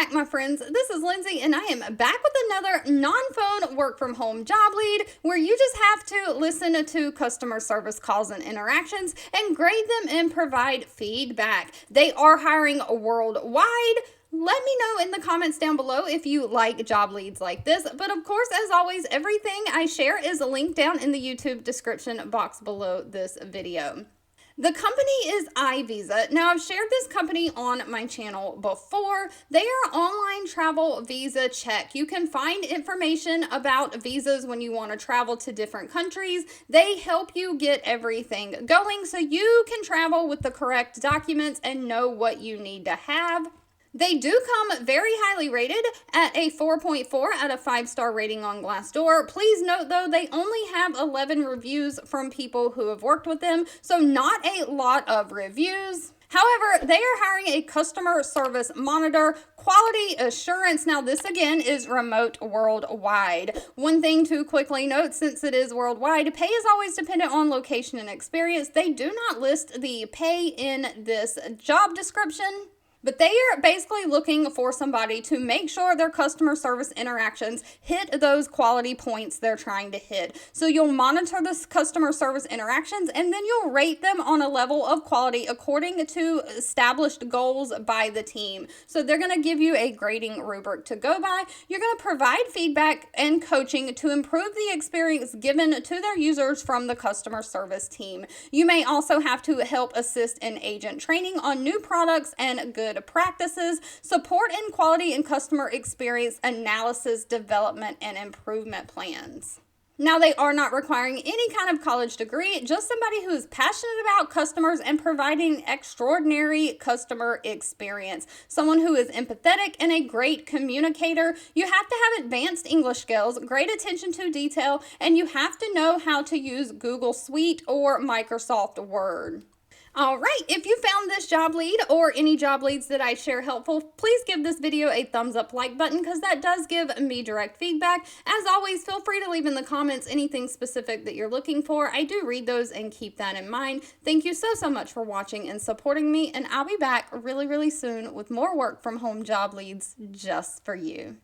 back, my friends. This is Lindsay, and I am back with another non-phone work-from-home job lead where you just have to listen to customer service calls and interactions and grade them and provide feedback. They are hiring worldwide. Let me know in the comments down below if you like job leads like this. But of course, as always, everything I share is linked down in the YouTube description box below this video. The company is Ivisia. Now, I've shared this company on my channel before. They are online travel visa check. You can find information about visas when you want to travel to different countries. They help you get everything going so you can travel with the correct documents and know what you need to have. They do come very highly rated at a 4.4 out of 5-star rating on Glassdoor. Please note, though, they only have 11 reviews from people who have worked with them, so not a lot of reviews. However, they are hiring a customer service monitor, quality assurance. Now, this again is remote worldwide. One thing to quickly note, since it is worldwide, pay is always dependent on location and experience. They do not list the pay in this job description. But they are basically looking for somebody to make sure their customer service interactions hit those quality points they're trying to hit. So you'll monitor this customer service interactions and then you'll rate them on a level of quality according to established goals by the team. So they're going to give you a grading rubric to go by. You're going to provide feedback and coaching to improve the experience given to their users from the customer service team. You may also have to help assist in agent training on new products and good practices, support in quality and customer experience analysis, development, and improvement plans. Now, they are not requiring any kind of college degree, just somebody who is passionate about customers and providing extraordinary customer experience. Someone who is empathetic and a great communicator. You have to have advanced English skills, great attention to detail, and you have to know how to use Google Suite or Microsoft Word. All right, if you found this job lead or any job leads that I share helpful, please give this video a thumbs up like button because that does give me direct feedback. As always, feel free to leave in the comments anything specific that you're looking for. I do read those and keep that in mind. Thank you so much for watching and supporting me, and I'll be back really soon with more work from home job leads just for you.